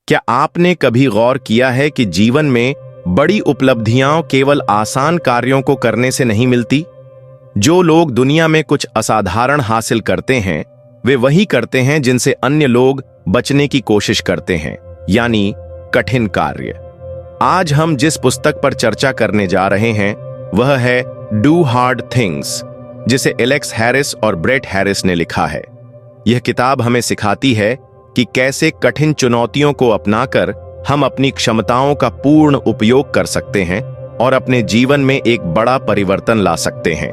क्या आपने कभी गौर किया है कि जीवन में बड़ी उपलब्धियां केवल आसान कार्यों को करने से नहीं मिलती? जो लोग दुनिया में कुछ असाधारण हासिल करते हैं, वे वही करते हैं जिनसे अन्य लोग बचने की कोशिश करते हैं, यानी कठिन कार्य। आज हम जिस पुस्तक पर चर्चा करने जा रहे हैं वह है डू हार्ड थिंग्स, जिसे एलेक्स हैरिस और ब्रेट हैरिस ने लिखा है। यह किताब हमें सिखाती है कि कैसे कठिन चुनौतियों को अपनाकर हम अपनी क्षमताओं का पूर्ण उपयोग कर सकते हैं और अपने जीवन में एक बड़ा परिवर्तन ला सकते हैं।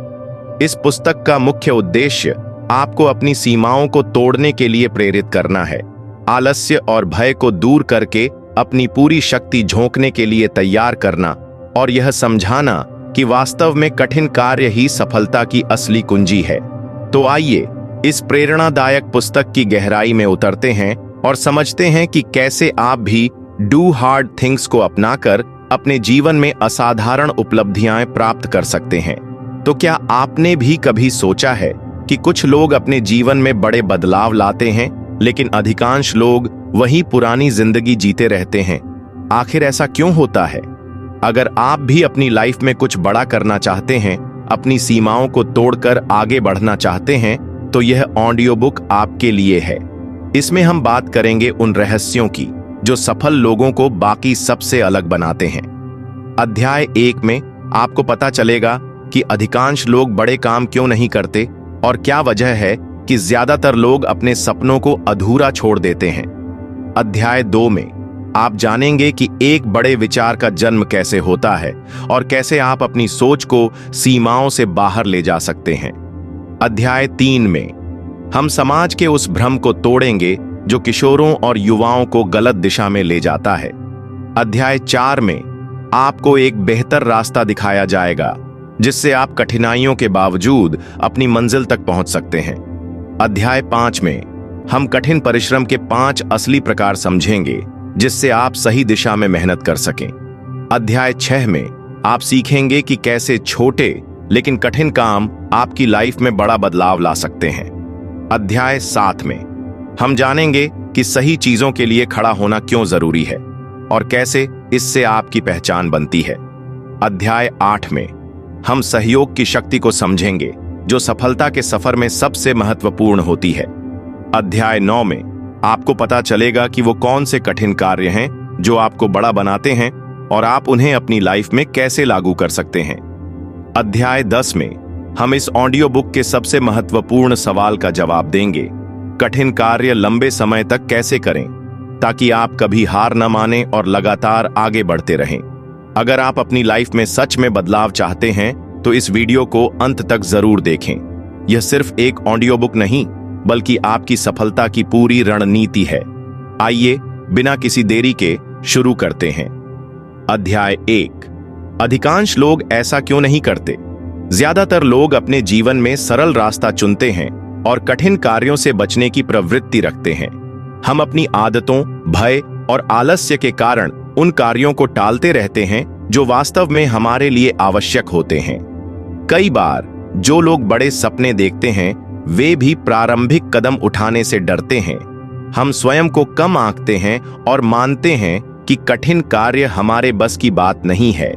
इस पुस्तक का मुख्य उद्देश्य आपको अपनी सीमाओं को तोड़ने के लिए प्रेरित करना है, आलस्य और भय को दूर करके अपनी पूरी शक्ति झोंकने के लिए तैयार करना और यह समझाना कि वास्तव में कठिन कार्य ही सफलता की असली कुंजी है। तो आइए इस प्रेरणादायक पुस्तक की गहराई में उतरते हैं और समझते हैं कि कैसे आप भी डू हार्ड थिंग्स को अपनाकर अपने जीवन में असाधारण उपलब्धियां प्राप्त कर सकते हैं। तो क्या आपने भी कभी सोचा है कि कुछ लोग अपने जीवन में बड़े बदलाव लाते हैं, लेकिन अधिकांश लोग वही पुरानी जिंदगी जीते रहते हैं? आखिर ऐसा क्यों होता है? अगर आप भी अपनी लाइफ में कुछ बड़ा करना चाहते हैं, अपनी सीमाओं को तोड़कर आगे बढ़ना चाहते हैं, तो यह ऑडियो बुक आपके लिए है। इसमें हम बात करेंगे उन रहस्यों की जो सफल लोगों को बाकी सबसे अलग बनाते हैं। अध्याय 1 में आपको पता चलेगा कि अधिकांश लोग बड़े काम क्यों नहीं करते और क्या वजह है कि ज्यादातर लोग अपने सपनों को अधूरा छोड़ देते हैं। अध्याय 2 में आप जानेंगे कि एक बड़े विचार का जन्म कैसे होता है और कैसे आप अपनी सोच को सीमाओं से बाहर ले जा सकते हैं। अध्याय 3 में हम समाज के उस भ्रम को तोड़ेंगे जो किशोरों और युवाओं को गलत दिशा में ले जाता है। अध्याय 4 में आपको एक बेहतर रास्ता दिखाया जाएगा जिससे आप कठिनाइयों के बावजूद अपनी मंजिल तक पहुंच सकते हैं। अध्याय 5 में हम कठिन परिश्रम के 5 असली प्रकार समझेंगे जिससे आप सही दिशा में मेहनत कर सकें। अध्याय 6 में आप सीखेंगे कि कैसे छोटे लेकिन कठिन काम आपकी लाइफ में बड़ा बदलाव ला सकते हैं। अध्याय 7 में हम जानेंगे कि सही चीजों के लिए खड़ा होना क्यों जरूरी है और कैसे इससे आपकी पहचान बनती है। अध्याय 8 में हम सहयोग की शक्ति को समझेंगे जो सफलता के सफर में सबसे महत्वपूर्ण होती है। अध्याय 9 में आपको पता चलेगा कि वो कौन से कठिन कार्य हैं जो आपको बड़ा बनाते हैं और आप उन्हें अपनी लाइफ में कैसे लागू कर सकते हैं। अध्याय 10 में हम इस ऑडियो बुक के सबसे महत्वपूर्ण सवाल का जवाब देंगे, कठिन कार्य लंबे समय तक कैसे करें ताकि आप कभी हार न माने और लगातार आगे बढ़ते रहें। अगर आप अपनी लाइफ में सच में बदलाव चाहते हैं तो इस वीडियो को अंत तक जरूर देखें। यह सिर्फ एक ऑडियो बुक नहीं बल्कि आपकी सफलता की पूरी रणनीति है। आइए बिना किसी देरी के शुरू करते हैं। अध्याय 1, अधिकांश लोग ऐसा क्यों नहीं करते? ज्यादातर लोग अपने जीवन में सरल रास्ता चुनते हैं और कठिन कार्यों से बचने की प्रवृत्ति रखते हैं। हम अपनी आदतों, भय और आलस्य के कारण उन कार्यों को टालते रहते हैं जो वास्तव में हमारे लिए आवश्यक होते हैं। कई बार जो लोग बड़े सपने देखते हैं वे भी प्रारंभिक कदम उठाने से डरते हैं। हम स्वयं को कम आंकते हैं और मानते हैं कि कठिन कार्य हमारे बस की बात नहीं है,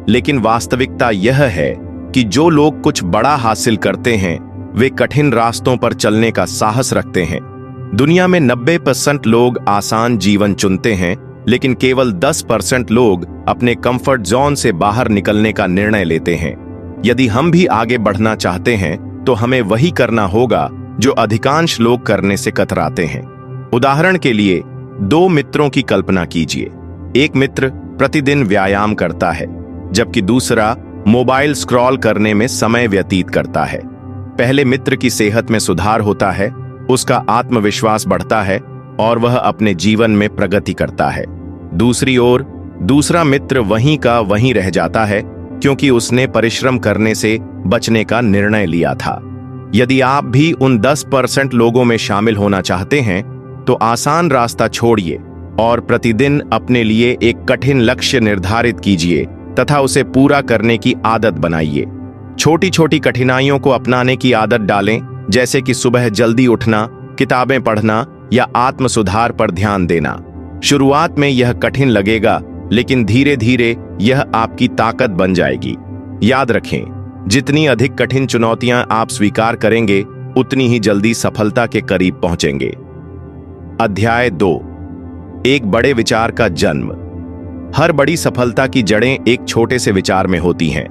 लेकिन वास्तविकता यह है कि जो लोग कुछ बड़ा हासिल करते हैं वे कठिन रास्तों पर चलने का साहस रखते हैं। दुनिया में 90% लोग आसान जीवन चुनते हैं, लेकिन केवल 10% लोग अपने कंफर्ट जोन से बाहर निकलने का निर्णय लेते हैं। यदि हम भी आगे बढ़ना चाहते हैं तो हमें वही करना होगा जो अधिकांश लोग करने से कतराते हैं। उदाहरण के लिए 2 मित्रों की कल्पना कीजिए। एक मित्र प्रतिदिन व्यायाम करता है जबकि दूसरा मोबाइल स्क्रॉल करने में समय व्यतीत करता है। पहले मित्र की सेहत में सुधार होता है, उसका आत्मविश्वास बढ़ता है और वह अपने जीवन में प्रगति करता है। दूसरी ओर दूसरा मित्र वहीं का वहीं रह जाता है क्योंकि उसने परिश्रम करने से बचने का निर्णय लिया था। यदि आप भी उन 10% लोगों में शामिल होना चाहते हैं तो आसान रास्ता छोड़िए और प्रतिदिन अपने लिए एक कठिन लक्ष्य निर्धारित कीजिए तथा उसे पूरा करने की आदत बनाइए। छोटी छोटी कठिनाइयों को अपनाने की आदत डालें, जैसे कि सुबह जल्दी उठना, किताबें पढ़ना या आत्म सुधार पर ध्यान देना। शुरुआत में यह कठिन लगेगा, लेकिन धीरे धीरे यह आपकी ताकत बन जाएगी। याद रखें, जितनी अधिक कठिन चुनौतियां आप स्वीकार करेंगे, उतनी ही जल्दी सफलता के करीब पहुंचेंगे। अध्याय 2, एक बड़े विचार का जन्म। हर बड़ी सफलता की जड़ें एक छोटे से विचार में होती हैं।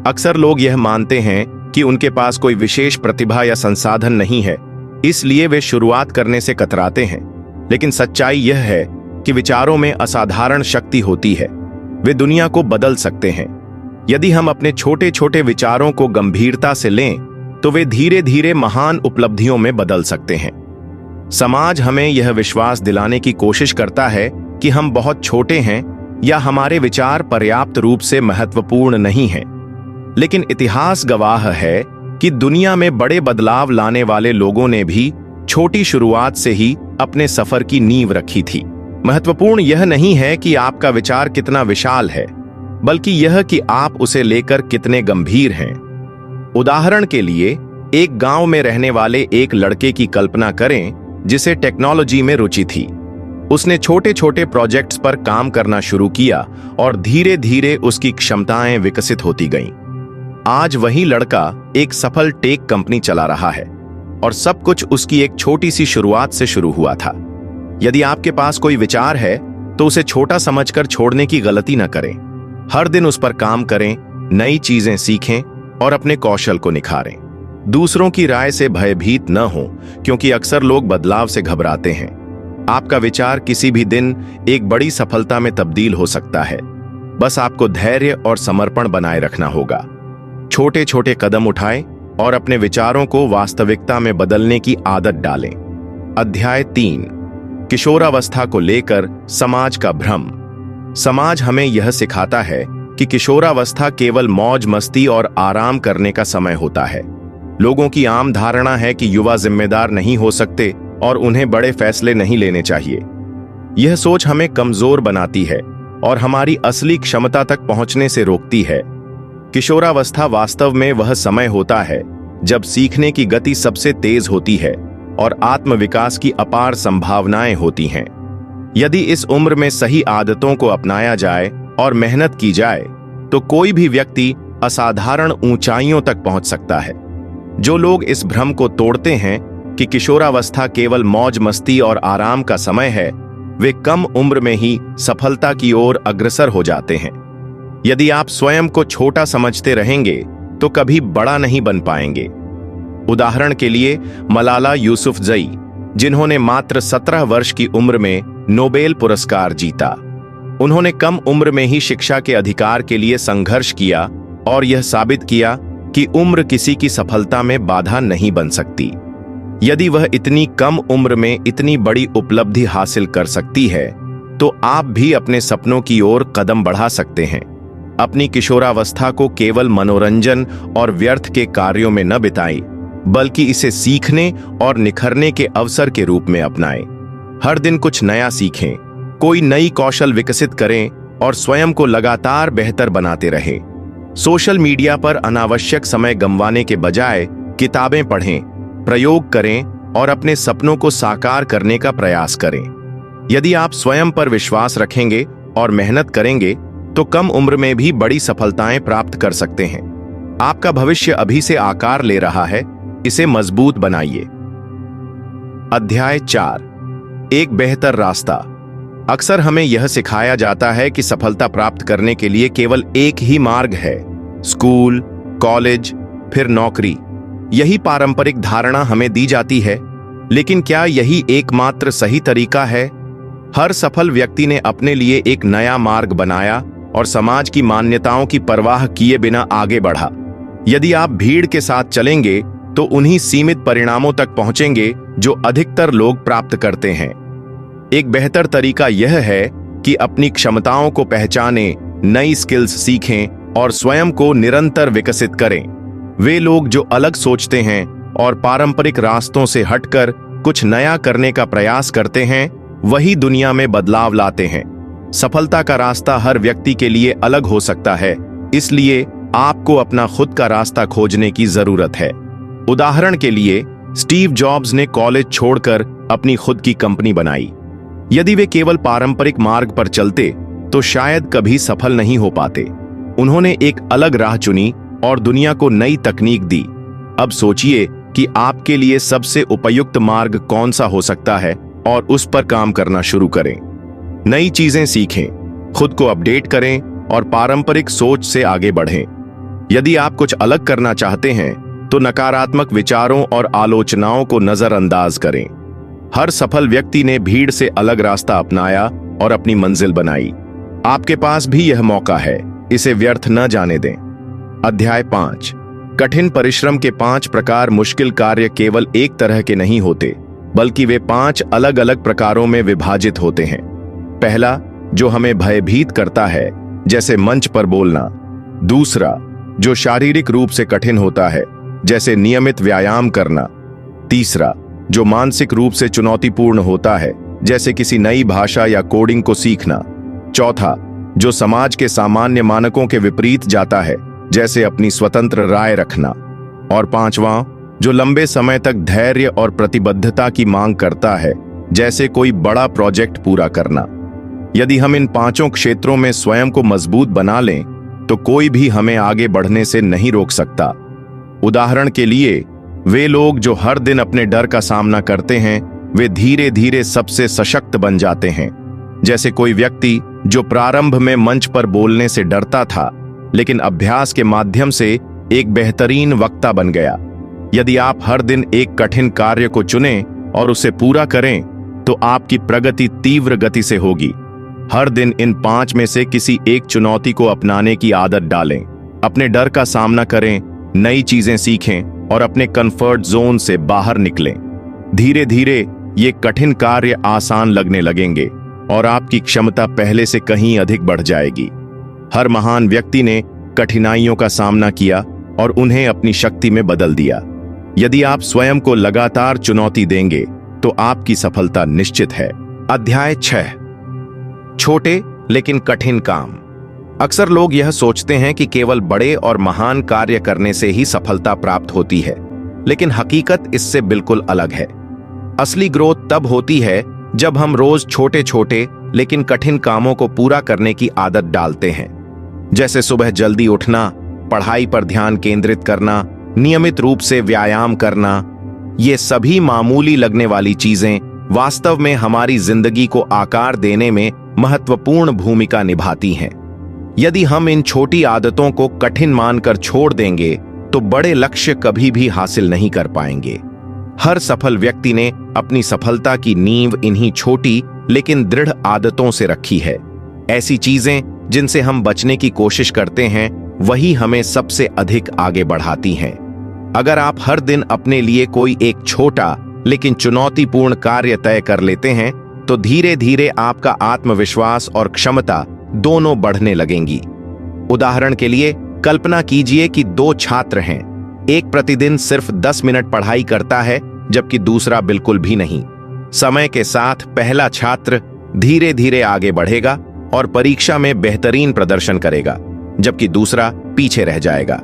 अक्सर लोग यह मानते हैं कि उनके पास कोई विशेष प्रतिभा या संसाधन नहीं है, इसलिए वे शुरुआत करने से कतराते हैं। लेकिन सच्चाई यह है कि विचारों में असाधारण शक्ति होती है। वे दुनिया को बदल सकते हैं। यदि हम अपने छोटे छोटे विचारों को गंभीरता से लें, तो वे धीरे धीरे महान उपलब्धियों में बदल सकते हैं। समाज हमें यह विश्वास दिलाने की कोशिश करता है कि हम बहुत छोटे हैं या हमारे विचार पर्याप्त रूप से महत्वपूर्ण नहीं हैं। लेकिन इतिहास गवाह है कि दुनिया में बड़े बदलाव लाने वाले लोगों ने भी छोटी शुरुआत से ही अपने सफर की नींव रखी थी। महत्वपूर्ण यह नहीं है कि आपका विचार कितना विशाल है, बल्कि यह कि आप उसे लेकर कितने गंभीर हैं। उदाहरण के लिए, एक गांव में रहने वाले एक लड़के की कल्पना करें जिसे टेक्नोलॉजी में रुचि थी। उसने छोटे छोटे प्रोजेक्ट्स पर काम करना शुरू किया और धीरे धीरे उसकी क्षमताएं विकसित होती गईं। आज वही लड़का एक सफल टेक कंपनी चला रहा है और सब कुछ उसकी एक छोटी सी शुरुआत से शुरू हुआ था। यदि आपके पास कोई विचार है, तो उसे छोटा समझकर छोड़ने की गलती न करें। हर दिन उस पर काम करें, नई चीजें सीखें और अपने कौशल को निखारें। दूसरों की राय से भयभीत न हो, क्योंकि अक्सर लोग बदलाव से घबराते हैं। आपका विचार किसी भी दिन एक बड़ी सफलता में तब्दील हो सकता है। बस आपको धैर्य और समर्पण बनाए रखना होगा। छोटे छोटे कदम उठाएं और अपने विचारों को वास्तविकता में बदलने की आदत डालें। अध्याय 3, किशोरावस्था को लेकर समाज का भ्रम। समाज हमें यह सिखाता है कि किशोरावस्था केवल मौज मस्ती और आराम करने का समय होता है। लोगों की आम धारणा है कि युवा जिम्मेदार नहीं हो सकते और उन्हें बड़े फैसले नहीं लेने चाहिए। यह सोच हमें कमजोर बनाती है और हमारी असली क्षमता तक पहुंचने से रोकती है। किशोरावस्था वास्तव में वह समय होता है जब सीखने की गति सबसे तेज होती है और आत्मविकास की अपार संभावनाएं होती हैं। यदि इस उम्र में सही आदतों को अपनाया जाए और मेहनत की जाए, तो कोई भी व्यक्ति असाधारण ऊंचाइयों तक पहुंच सकता है। जो लोग इस भ्रम को तोड़ते हैं कि किशोरावस्था केवल मौज मस्ती और आराम का समय है, वे कम उम्र में ही सफलता की ओर अग्रसर हो जाते हैं। यदि आप स्वयं को छोटा समझते रहेंगे, तो कभी बड़ा नहीं बन पाएंगे। उदाहरण के लिए, मलाला यूसुफजई, जिन्होंने मात्र 17 वर्ष की उम्र में नोबेल पुरस्कार जीता। उन्होंने कम उम्र में ही शिक्षा के अधिकार के लिए संघर्ष किया और यह साबित किया कि उम्र किसी की सफलता में बाधा नहीं बन सकती। यदि वह इतनी कम उम्र में इतनी बड़ी उपलब्धि हासिल कर सकती है, तो आप भी अपने सपनों की ओर कदम बढ़ा सकते हैं। अपनी किशोरावस्था को केवल मनोरंजन और व्यर्थ के कार्यों में न बिताएं, बल्कि इसे सीखने और निखरने के अवसर के रूप में अपनाएं। हर दिन कुछ नया सीखें, कोई नई कौशल विकसित करें और स्वयं को लगातार बेहतर बनाते रहें। सोशल मीडिया पर अनावश्यक समय गंवाने के बजाय किताबें पढ़ें, प्रयोग करें और अपने सपनों को साकार करने का प्रयास करें। यदि आप स्वयं पर विश्वास रखेंगे और मेहनत करेंगे, तो कम उम्र में भी बड़ी सफलताएं प्राप्त कर सकते हैं। आपका भविष्य अभी से आकार ले रहा है, इसे मजबूत बनाइए। अध्याय 4, एक बेहतर रास्ता। अक्सर हमें यह सिखाया जाता है कि सफलता प्राप्त करने के लिए केवल एक ही मार्ग है, स्कूल, कॉलेज, फिर नौकरी। यही पारंपरिक धारणा हमें दी जाती है, लेकिन क्या यही एकमात्र सही तरीका है? हर सफल व्यक्ति ने अपने लिए एक नया मार्ग बनाया और समाज की मान्यताओं की परवाह किए बिना आगे बढ़ा। यदि आप भीड़ के साथ चलेंगे, तो उन्हीं सीमित परिणामों तक पहुंचेंगे जो अधिकतर लोग प्राप्त करते हैं। एक बेहतर तरीका यह है कि अपनी क्षमताओं को पहचानें, नई स्किल्स सीखें और स्वयं को निरंतर विकसित करें। वे लोग जो अलग सोचते हैं और पारंपरिक रास्तों से हटकर कुछ नया करने का प्रयास करते हैं, वही दुनिया में बदलाव लाते हैं। सफलता का रास्ता हर व्यक्ति के लिए अलग हो सकता है, इसलिए आपको अपना खुद का रास्ता खोजने की जरूरत है। उदाहरण के लिए, स्टीव जॉब्स ने कॉलेज छोड़कर अपनी खुद की कंपनी बनाई। यदि वे केवल पारंपरिक मार्ग पर चलते तो शायद कभी सफल नहीं हो पाते। उन्होंने एक अलग राह चुनी और दुनिया को नई तकनीक दी। अब सोचिए कि आपके लिए सबसे उपयुक्त मार्ग कौन सा हो सकता है और उस पर काम करना शुरू करें। नई चीजें सीखें, खुद को अपडेट करें और पारंपरिक सोच से आगे बढ़ें। यदि आप कुछ अलग करना चाहते हैं तो नकारात्मक विचारों और आलोचनाओं को नजरअंदाज करें। हर सफल व्यक्ति ने भीड़ से अलग रास्ता अपनाया और अपनी मंजिल बनाई। आपके पास भी यह मौका है, इसे व्यर्थ न जाने दें। अध्याय 5। कठिन परिश्रम के 5 प्रकार। मुश्किल कार्य केवल एक तरह के नहीं होते, बल्कि वे 5 अलग अलग प्रकारों में विभाजित होते हैं। पहला, जो हमें भयभीत करता है, जैसे मंच पर बोलना। दूसरा, जो शारीरिक रूप से कठिन होता है, जैसे नियमित व्यायाम करना। तीसरा, जो मानसिक रूप से चुनौतीपूर्ण होता है, जैसे किसी नई भाषा या कोडिंग को सीखना। चौथा, जो समाज के सामान्य मानकों के विपरीत जाता है, जैसे अपनी स्वतंत्र राय रखना। और पांचवां, जो लंबे समय तक धैर्य और प्रतिबद्धता की मांग करता है, जैसे कोई बड़ा प्रोजेक्ट पूरा करना। यदि हम इन 5 क्षेत्रों में स्वयं को मजबूत बना लें तो कोई भी हमें आगे बढ़ने से नहीं रोक सकता। उदाहरण के लिए, वे लोग जो हर दिन अपने डर का सामना करते हैं, वे धीरे धीरे सबसे सशक्त बन जाते हैं। जैसे कोई व्यक्ति जो प्रारंभ में मंच पर बोलने से डरता था, लेकिन अभ्यास के माध्यम से एक बेहतरीन वक्ता बन गया। यदि आप हर दिन एक कठिन कार्य को चुनें और उसे पूरा करें तो आपकी प्रगति तीव्र गति से होगी। हर दिन इन 5 में से किसी एक चुनौती को अपनाने की आदत डालें। अपने डर का सामना करें, नई चीजें सीखें और अपने कंफर्ट जोन से बाहर निकलें। धीरे धीरे ये कठिन कार्य आसान लगने लगेंगे और आपकी क्षमता पहले से कहीं अधिक बढ़ जाएगी। हर महान व्यक्ति ने कठिनाइयों का सामना किया और उन्हें अपनी शक्ति में बदल दिया। यदि आप स्वयं को लगातार चुनौती देंगे तो आपकी सफलता निश्चित है। अध्याय 6। छोटे लेकिन कठिन काम। अक्सर लोग यह सोचते हैं कि केवल बड़े और महान कार्य करने से ही सफलता प्राप्त होती है, लेकिन हकीकत इससे बिल्कुल अलग है। असली ग्रोथ तब होती है जब हम रोज छोटे छोटे लेकिन कठिन कामों को पूरा करने की आदत डालते हैं। जैसे सुबह जल्दी उठना, पढ़ाई पर ध्यान केंद्रित करना, नियमित रूप से व्यायाम करना। ये सभी मामूली लगने वाली चीजें वास्तव में हमारी जिंदगी को आकार देने में महत्वपूर्ण भूमिका निभाती हैं। यदि हम इन छोटी आदतों को कठिन मानकर छोड़ देंगे तो बड़े लक्ष्य कभी भी हासिल नहीं कर पाएंगे। हर सफल व्यक्ति ने अपनी सफलता की नींव इन्हीं छोटी लेकिन दृढ़ आदतों से रखी है। ऐसी चीजें जिनसे हम बचने की कोशिश करते हैं, वही हमें सबसे अधिक आगे बढ़ाती हैं। अगर आप हर दिन अपने लिए कोई एक छोटा लेकिन चुनौतीपूर्ण कार्य तय कर लेते हैं तो धीरे धीरे आपका आत्मविश्वास और क्षमता दोनों बढ़ने लगेंगी। उदाहरण के लिए, कल्पना कीजिए कि 2 छात्र हैं। एक प्रतिदिन सिर्फ 10 मिनट पढ़ाई करता है, जबकि दूसरा बिल्कुल भी नहीं। समय के साथ पहला छात्र धीरे धीरे आगे बढ़ेगा और परीक्षा में बेहतरीन प्रदर्शन करेगा, जबकि दूसरा पीछे रह जाएगा।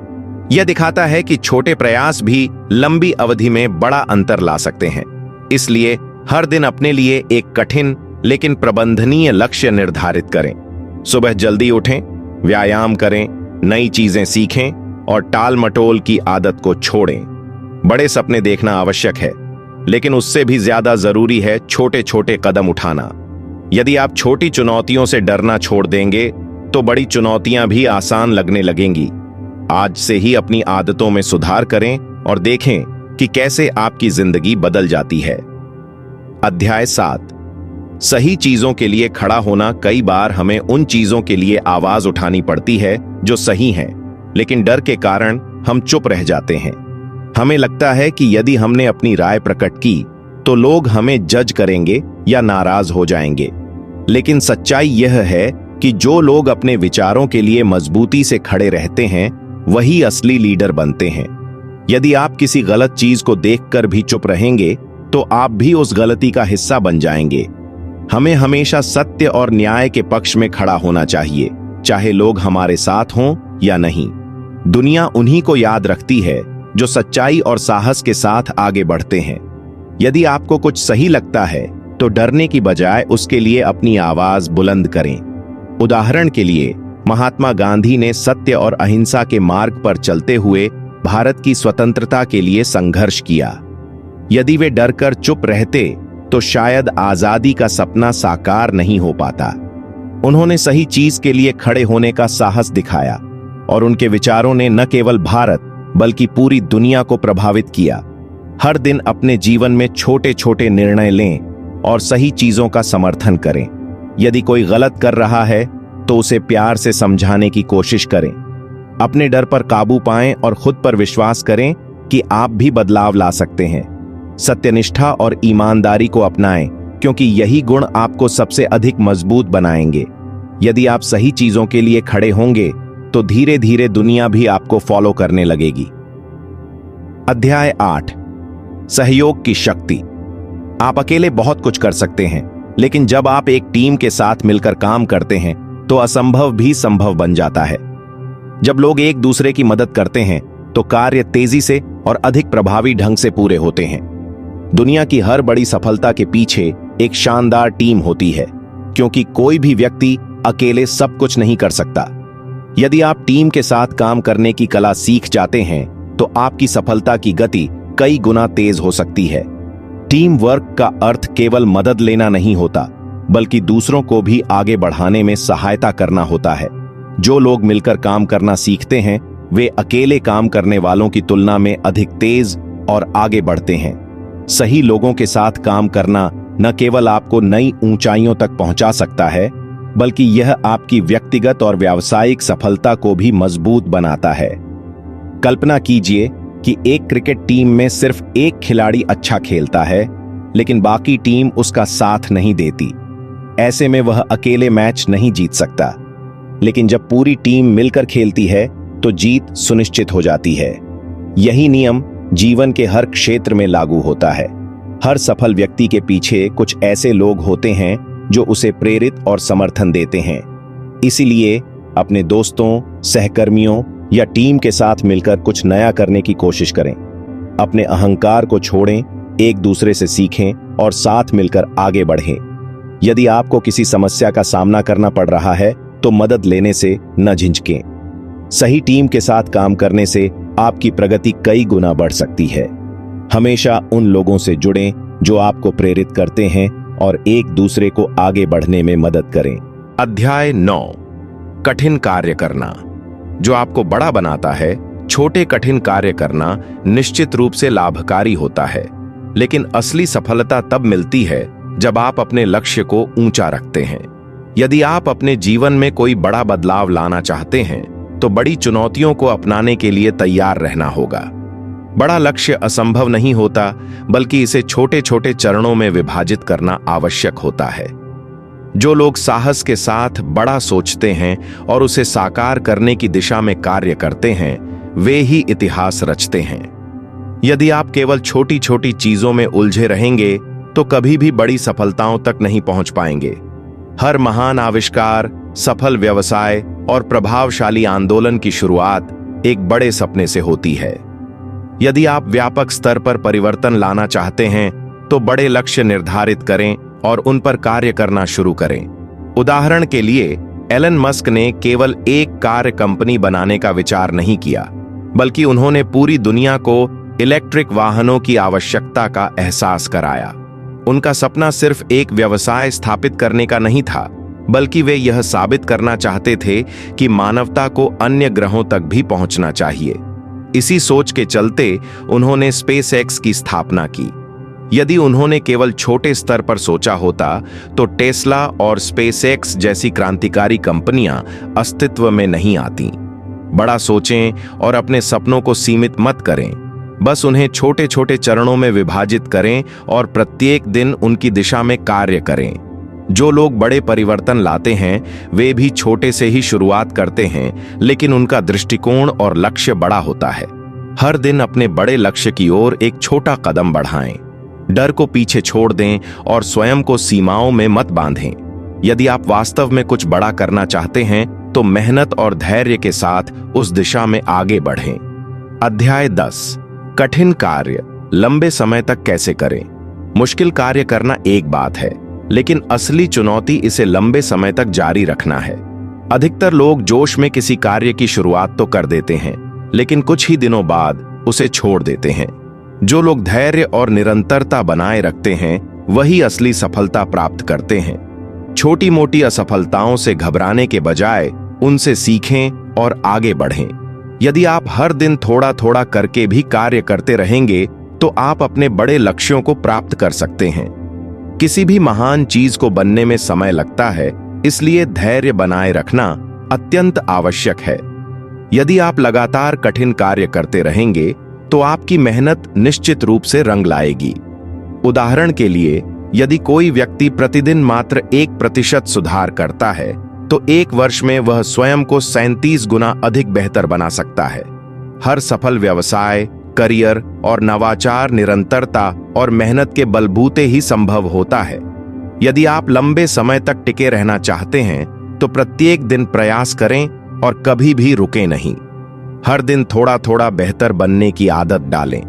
यह दिखाता है कि छोटे प्रयास भी लंबी अवधि में बड़ा अंतर ला सकते हैं। इसलिए हर दिन अपने लिए एक कठिन लेकिन प्रबंधनीय लक्ष्य निर्धारित करें। सुबह जल्दी उठें, व्यायाम करें, नई चीजें सीखें और टाल मटोल की आदत को छोड़ें। बड़े सपने देखना आवश्यक है, लेकिन उससे भी ज्यादा जरूरी है छोटे छोटे कदम उठाना। यदि आप छोटी चुनौतियों से डरना छोड़ देंगे तो बड़ी चुनौतियां भी आसान लगने लगेंगी। आज से ही अपनी आदतों में सुधार करें और देखें कि कैसे आपकी जिंदगी बदल जाती है। अध्याय 7। सही चीजों के लिए खड़ा होना। कई बार हमें उन चीजों के लिए आवाज उठानी पड़ती है जो सही हैं, लेकिन डर के कारण हम चुप रह जाते हैं। हमें लगता है कि यदि हमने अपनी राय प्रकट की तो लोग हमें जज करेंगे या नाराज हो जाएंगे। लेकिन सच्चाई यह है कि जो लोग अपने विचारों के लिए मजबूती से खड़े रहते हैं, वही असली लीडर बनते हैं। यदि आप किसी गलत चीज को देखकर भी चुप रहेंगे तो आप भी उस गलती का हिस्सा बन जाएंगे। हमें हमेशा सत्य और न्याय के पक्ष में खड़ा होना चाहिए, चाहे लोग हमारे साथ हों या नहीं। दुनिया उन्हीं को याद रखती है जो सच्चाई और साहस के साथ आगे बढ़ते हैं। यदि आपको कुछ सही लगता है तो डरने की बजाय उसके लिए अपनी आवाज बुलंद करें। उदाहरण के लिए महात्मा गांधी ने सत्य और अहिंसा के मार्ग पर चलते हुए भारत की स्वतंत्रता के लिए संघर्ष किया। यदि वे डरकर चुप रहते तो शायद आजादी का सपना साकार नहीं हो पाता। उन्होंने सही चीज के लिए खड़े होने का साहस दिखाया और उनके विचारों ने न केवल भारत बल्कि पूरी दुनिया को प्रभावित किया। हर दिन अपने जीवन में छोटे छोटे निर्णय लें और सही चीजों का समर्थन करें। यदि कोई गलत कर रहा है तो उसे प्यार से समझाने की कोशिश करें। अपने डर पर काबू पाएं और खुद पर विश्वास करें कि आप भी बदलाव ला सकते हैं। सत्यनिष्ठा और ईमानदारी को अपनाएं, क्योंकि यही गुण आपको सबसे अधिक मजबूत बनाएंगे। यदि आप सही चीजों के लिए खड़े होंगे तो धीरे धीरे दुनिया भी आपको फॉलो करने लगेगी। अध्याय 8, सहयोग की शक्ति। आप अकेले बहुत कुछ कर सकते हैं, लेकिन जब आप एक टीम के साथ मिलकर काम करते हैं तो असंभव भी संभव बन जाता है। जब लोग एक दूसरे की मदद करते हैं तो कार्य तेजी से और अधिक प्रभावी ढंग से पूरे होते हैं। दुनिया की हर बड़ी सफलता के पीछे एक शानदार टीम होती है, क्योंकि कोई भी व्यक्ति अकेले सब कुछ नहीं कर सकता। यदि आप टीम के साथ काम करने की कला सीख जाते हैं तो आपकी सफलता की गति कई गुना तेज हो सकती है। टीम वर्क का अर्थ केवल मदद लेना नहीं होता, बल्कि दूसरों को भी आगे बढ़ाने में सहायता करना होता है। जो लोग मिलकर काम करना सीखते हैं वे अकेले काम करने वालों की तुलना में अधिक तेज और आगे बढ़ते हैं। सही लोगों के साथ काम करना न केवल आपको नई ऊंचाइयों तक पहुंचा सकता है, बल्कि यह आपकी व्यक्तिगत और व्यावसायिक सफलता को भी मजबूत बनाता है। कल्पना कीजिए कि एक क्रिकेट टीम में सिर्फ एक खिलाड़ी अच्छा खेलता है, लेकिन बाकी टीम उसका साथ नहीं देती। ऐसे में वह अकेले मैच नहीं जीत सकता। लेकिन जब पूरी टीम मिलकर खेलती है तो जीत सुनिश्चित हो जाती है। यही नियम जीवन के हर क्षेत्र में लागू होता है। हर सफल व्यक्ति के पीछे कुछ ऐसे लोग होते हैं जो उसे प्रेरित और समर्थन देते हैं। इसीलिए अपने दोस्तों, सहकर्मियों या टीम के साथ मिलकर कुछ नया करने की कोशिश करें। अपने अहंकार को छोड़ें, एक दूसरे से सीखें और साथ मिलकर आगे बढ़ें। यदि आपको किसी समस्या का सामना करना पड़ रहा है तो मदद लेने से न झिझकें। सही टीम के साथ काम करने से आपकी प्रगति कई गुना बढ़ सकती है। हमेशा उन लोगों से जुड़ें जो आपको प्रेरित करते हैं और एक दूसरे को आगे बढ़ने में मदद करें। अध्याय 9, कठिन कार्य करना। जो आपको बड़ा बनाता है, छोटे कठिन कार्य करना निश्चित रूप से लाभकारी होता है, लेकिन असली सफलता तब मिलती है जब आप अपने लक्ष्य को ऊंचा रखते हैं। यदि आप अपने जीवन में कोई बड़ा बदलाव लाना चाहते हैं तो बड़ी चुनौतियों को अपनाने के लिए तैयार रहना होगा। बड़ा लक्ष्य असंभव नहीं होता, बल्कि इसे छोटे छोटे चरणों में विभाजित करना आवश्यक होता है। जो लोग साहस के साथ बड़ा सोचते हैं और उसे साकार करने की दिशा में कार्य करते हैं, वे ही इतिहास रचते हैं। यदि आप केवल छोटी छोटी चीजों में उलझे रहेंगे तो कभी भी बड़ी सफलताओं तक नहीं पहुंच पाएंगे। हर महान आविष्कार, सफल व्यवसाय और प्रभावशाली आंदोलन की शुरुआत एक बड़े सपने से होती है। यदि आप व्यापक स्तर पर परिवर्तन लाना चाहते हैं तो बड़े लक्ष्य निर्धारित करें और उन पर कार्य करना शुरू करें। उदाहरण के लिए एलन मस्क ने केवल एक कार कंपनी बनाने का विचार नहीं किया, बल्कि उन्होंने पूरी दुनिया को इलेक्ट्रिक वाहनों की आवश्यकता का एहसास कराया। उनका सपना सिर्फ एक व्यवसाय स्थापित करने का नहीं था, बल्कि वे यह साबित करना चाहते थे कि मानवता को अन्य ग्रहों तक भी पहुंचना चाहिए। इसी सोच के चलते उन्होंने स्पेसएक्स की स्थापना की। यदि उन्होंने केवल छोटे स्तर पर सोचा होता तो टेस्ला और स्पेसएक्स जैसी क्रांतिकारी कंपनियां अस्तित्व में नहीं आती। बड़ा सोचें और अपने सपनों को सीमित मत करें। बस उन्हें छोटे छोटे चरणों में विभाजित करें और प्रत्येक दिन उनकी दिशा में कार्य करें। जो लोग बड़े परिवर्तन लाते हैं वे भी छोटे से ही शुरुआत करते हैं, लेकिन उनका दृष्टिकोण और लक्ष्य बड़ा होता है। हर दिन अपने बड़े लक्ष्य की ओर एक छोटा कदम बढ़ाएं। डर को पीछे छोड़ दें और स्वयं को सीमाओं में मत बांधें। यदि आप वास्तव में कुछ बड़ा करना चाहते हैं तो मेहनत और धैर्य के साथ उस दिशा में आगे बढ़ें। अध्याय 10, कठिन कार्य लंबे समय तक कैसे करें। मुश्किल कार्य करना एक बात है, लेकिन असली चुनौती इसे लंबे समय तक जारी रखना है। अधिकतर लोग जोश में किसी कार्य की शुरुआत तो कर देते हैं, लेकिन कुछ ही दिनों बाद उसे छोड़ देते हैं। जो लोग धैर्य और निरंतरता बनाए रखते हैं वही असली सफलता प्राप्त करते हैं। छोटी मोटी असफलताओं से घबराने के बजाय उनसे सीखें और आगे बढ़ें। यदि आप हर दिन थोड़ा थोड़ा करके भी कार्य करते रहेंगे तो आप अपने बड़े लक्ष्यों को प्राप्त कर सकते हैं। किसी भी महान चीज को बनने में समय लगता है, इसलिए धैर्य बनाए रखना अत्यंत आवश्यक है। यदि आप लगातार कठिन कार्य करते रहेंगे तो आपकी मेहनत निश्चित रूप से रंग लाएगी। उदाहरण के लिए, यदि कोई व्यक्ति प्रतिदिन मात्र 1% सुधार करता है तो एक वर्ष में वह स्वयं को 37 गुना अधिक बेहतर बना सकता है। हर सफल व्यवसाय, करियर और नवाचार निरंतरता और मेहनत के बलबूते ही संभव होता है। यदि आप लंबे समय तक टिके रहना चाहते हैं तो प्रत्येक दिन प्रयास करें और कभी भी रुकें नहीं। हर दिन थोड़ा थोड़ा बेहतर बनने की आदत डालें।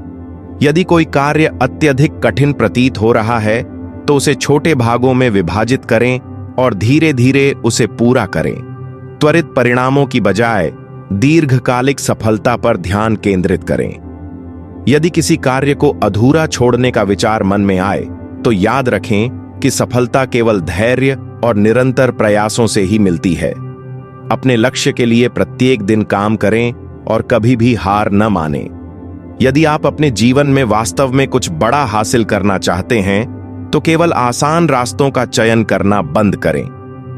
यदि कोई कार्य अत्यधिक कठिन प्रतीत हो रहा है तो उसे छोटे भागों में विभाजित करें और धीरे धीरे उसे पूरा करें। त्वरित परिणामों की बजाय दीर्घकालिक सफलता पर ध्यान केंद्रित करें। यदि किसी कार्य को अधूरा छोड़ने का विचार मन में आए तो याद रखें कि सफलता केवल धैर्य और निरंतर प्रयासों से ही मिलती है। अपने लक्ष्य के लिए प्रत्येक दिन काम करें और कभी भी हार न मानें। यदि आप अपने जीवन में वास्तव में कुछ बड़ा हासिल करना चाहते हैं तो केवल आसान रास्तों का चयन करना बंद करें।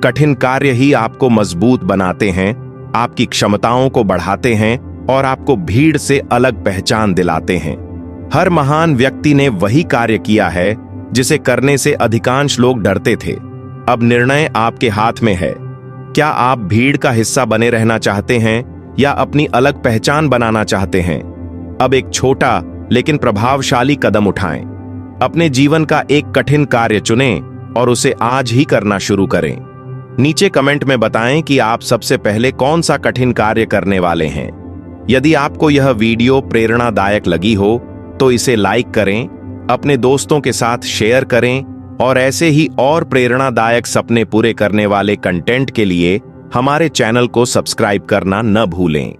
कठिन कार्य ही आपको मजबूत बनाते हैं, आपकी क्षमताओं को बढ़ाते हैं और आपको भीड़ से अलग पहचान दिलाते हैं। हर महान व्यक्ति ने वही कार्य किया है जिसे करने से अधिकांश लोग डरते थे। अब निर्णय आपके हाथ में है। क्या आप भीड़ का हिस्सा बने रहना चाहते हैं या अपनी अलग पहचान बनाना चाहते हैं? अब एक छोटा लेकिन प्रभावशाली कदम उठाएं। अपने जीवन का एक कठिन कार्य चुनें और उसे आज ही करना शुरू करें। नीचे कमेंट में बताएं कि आप सबसे पहले कौन सा कठिन कार्य करने वाले हैं। यदि आपको यह वीडियो प्रेरणादायक लगी हो तो इसे लाइक करें, अपने दोस्तों के साथ शेयर करें और ऐसे ही और प्रेरणादायक सपने पूरे करने वाले कंटेंट के लिए हमारे चैनल को सब्सक्राइब करना न भूलें।